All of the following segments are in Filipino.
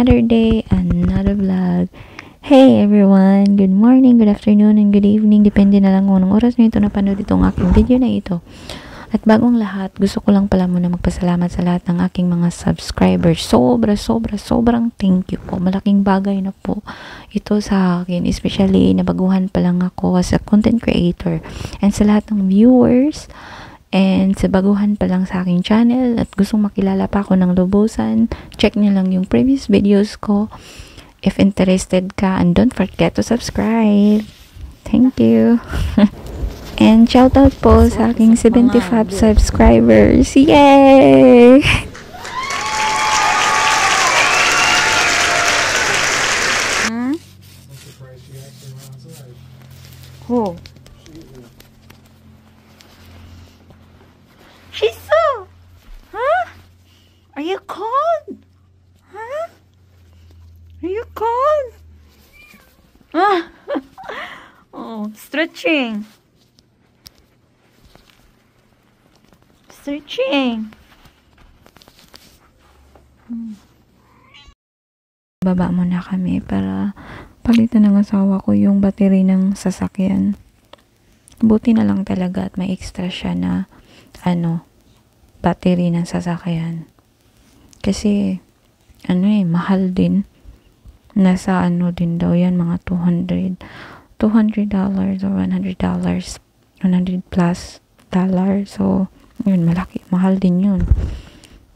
another day, another vlog. Hey everyone! Good morning, good afternoon, and good evening. Depende na lang kung anong oras nyo ito napanood itong aking video na ito. At bagong lahat, gusto ko lang pala muna magpasalamat sa lahat ng aking mga subscribers. Sobrang thank you po. Malaking bagay na po ito sa akin. Especially, nabaguhan pa lang ako as a content creator. And sa lahat ng viewers, and sa baguhan pa lang sa aking channel at gustong makilala pa ako ng lubusan, check nyo lang yung previous videos ko if interested ka, and don't forget to subscribe. Thank you. And shoutout po sa aking 75 subscribers. Yay! Oh. She's so. Huh? Are you cold? Huh? Are you cold? Ah. Oh, stretching. Baba muna kami para palitan ng asawa ko yung battery ng sasakyan. Buti na lang talaga at may extra siya na battery ng sasakyan. Kasi mahal din. Nasa din daw yan, mga $200 or $100, $100 plus dollar. So yun, mahal din yun.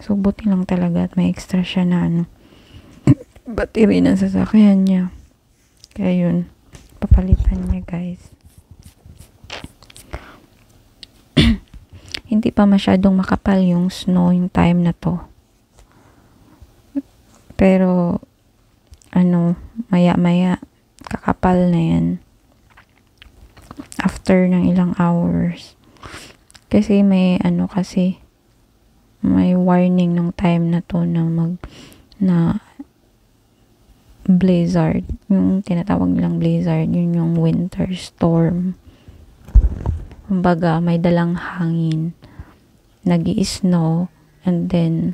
So buti lang talaga at may extra siya na battery ng sasakyan niya. Kaya yun, papalitan niya, guys. Hindi pa masyadong makapal yung snow yung time na to. Pero maya kakapal na yan after ng ilang hours. Kasi may may warning ng time na to na blizzard. Yung tinatawag nilang blizzard, yun yung winter storm. Kumbaga, may dalang hangin. Nag-i-snow, and then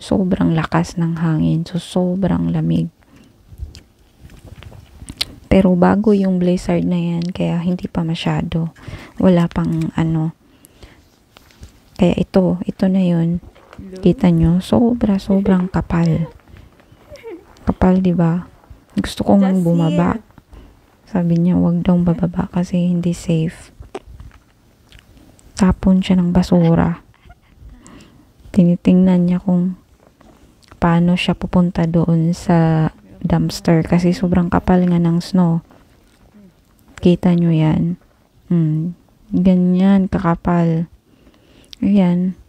sobrang lakas ng hangin. So, sobrang lamig. Pero bago yung blizzard na yan, kaya hindi pa masyado. Wala pang Kaya ito na yun. Kita nyo, sobrang kapal. Kapal, diba? Gusto kong bumaba. Sabi niya, wag daw bababa kasi hindi safe. Tapon siya ng basura. Tinitingnan niya kung paano siya pupunta doon sa dumpster kasi sobrang kapal nga ng snow. Kita nyo yan. Ganyan, kakapal. Ayan.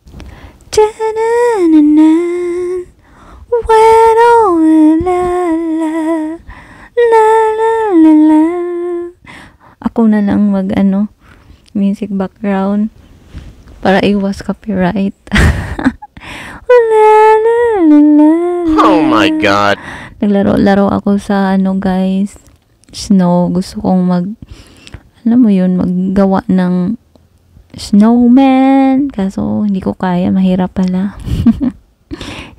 Ako na lang music background para iwas copyright. Oh my God. Naglaro-laro ako sa guys, snow. Gusto kong maggawa ng snowman. Kaso hindi ko kaya, mahirap pala.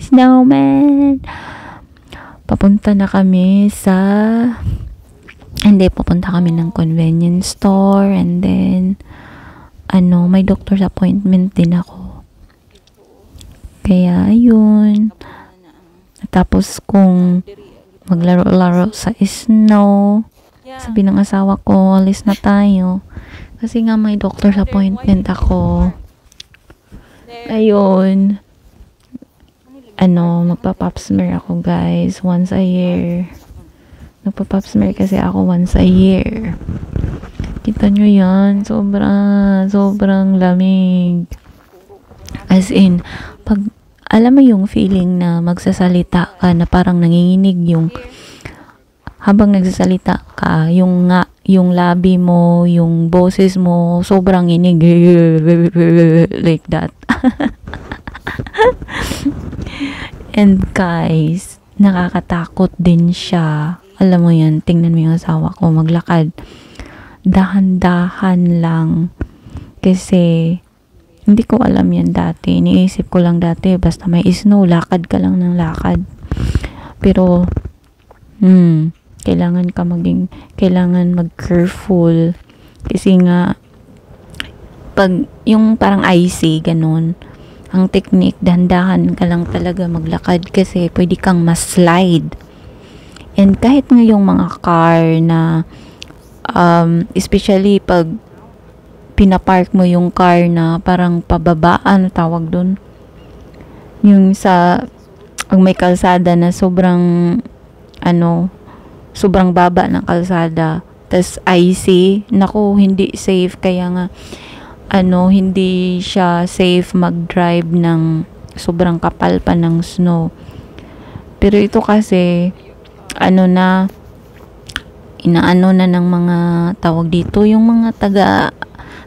Snowman. Papunta kami ng convenience store, and then may doctor's appointment din ako. Kaya, ayun. Tapos, kung maglaro-laro sa snow, sabi ng asawa ko, alis na tayo. Kasi nga, may doctor's appointment ako. Ayun. Magpa-pap smear ako, guys. Once a year. Nagpa-pap smear kasi ako once a year. Kita nyo yan. Sobrang lamig. As in, alam mo yung feeling na magsasalita ka na parang nanginginig habang nagsasalita ka, yung labi mo, yung boses mo, sobrang inig. Like that. And guys, nakakatakot din siya. Alam mo yan, tingnan mo yung asawa ko maglakad. Dahan-dahan lang. Kasi hindi ko alam yan dati. Iniisip ko lang dati, basta may snow, lakad ka lang ng lakad. Pero, kailangan mag-careful. Kasi nga, pag yung parang icy, ganun, ang technique, dahan-dahan ka lang talaga maglakad kasi pwede kang mas-slide. And kahit nga yung mga car na, especially pag pinapark mo yung car na parang pababaan, tawag dun. Yung ang may kalsada na sobrang baba ng kalsada, tas icy, naku, hindi safe. Kaya nga hindi siya safe mag-drive ng sobrang kapal pa ng snow. Pero ito kasi inaano na ng mga tawag dito, yung mga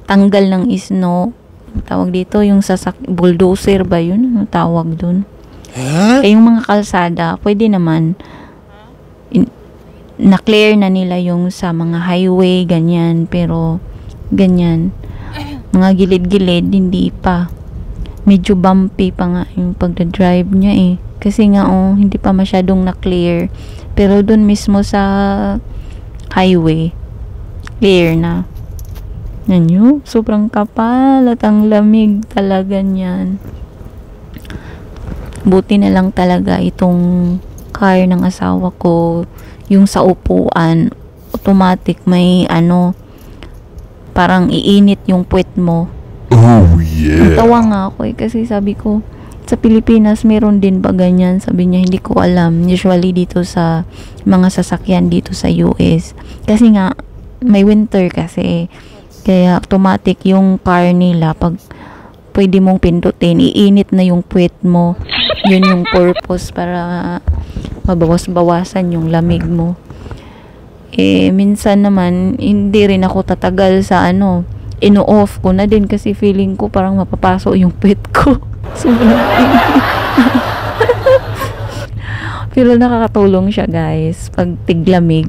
tanggal ng snow, tawag dito yung bulldozer ba yun, ano tawag dun? Yung mga kalsada pwede naman na-clear na nila yung sa mga highway, ganyan. Pero ganyan, mga gilid-gilid, hindi pa. Medyo bumpy pa nga yung pagdadrive niya eh. Kasi nga hindi pa masyadong na-clear. Pero dun mismo sa highway, clear na. Yan yun, sobrang kapal at ang lamig talaga niyan. Buti na lang talaga itong car ng asawa ko, yung sa upuan, automatic may parang iinit yung puwet mo. Oh, yeah. Natawa nga ako kasi sabi ko, sa Pilipinas meron din ba ganyan? Sabi niya, hindi ko alam. Usually dito sa mga sasakyan dito sa US. Kasi nga, may winter kasi. Kaya automatic yung car nila, pag pwede mong pindutin, iinit na yung puwet mo. Yun yung purpose, para mabawas-bawasan yung lamig mo. Minsan naman, hindi rin ako tatagal sa ino-off ko na din kasi feeling ko parang mapapaso yung puwet ko. Sobrang init. Pero nakakatulong siya, guys. Pag tiglamig.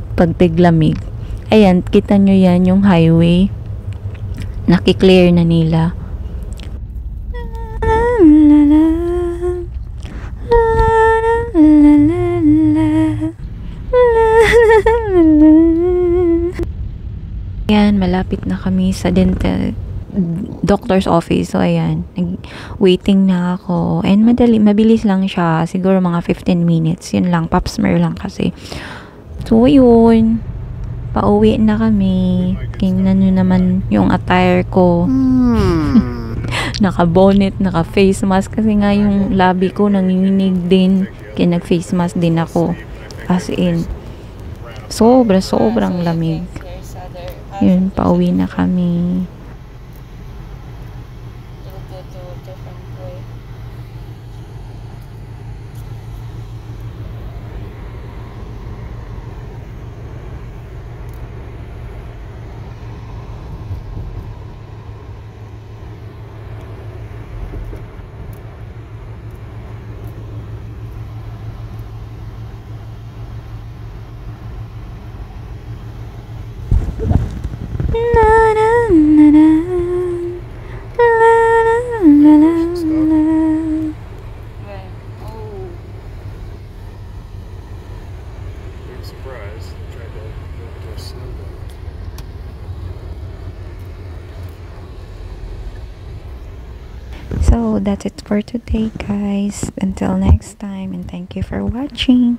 Ayan, kita nyo yan, yung highway. Nakiklear na nila. Ayan, malapit na kami sa doctor's office. So, ayan, waiting na ako. And mabilis lang siya. Siguro mga 15 minutes. Yun lang, pap smear lang kasi. So, yun. Pauwi na kami. Tingnan nyo naman yung attire ko. Naka-bonnet, naka-face mask. Kasi nga yung labi ko nanginginig din. Kaya nag-face mask din ako. As in, sobrang lamig. Yun, pauwi na kami. So that's it for today, guys. Until next time, and thank you for watching.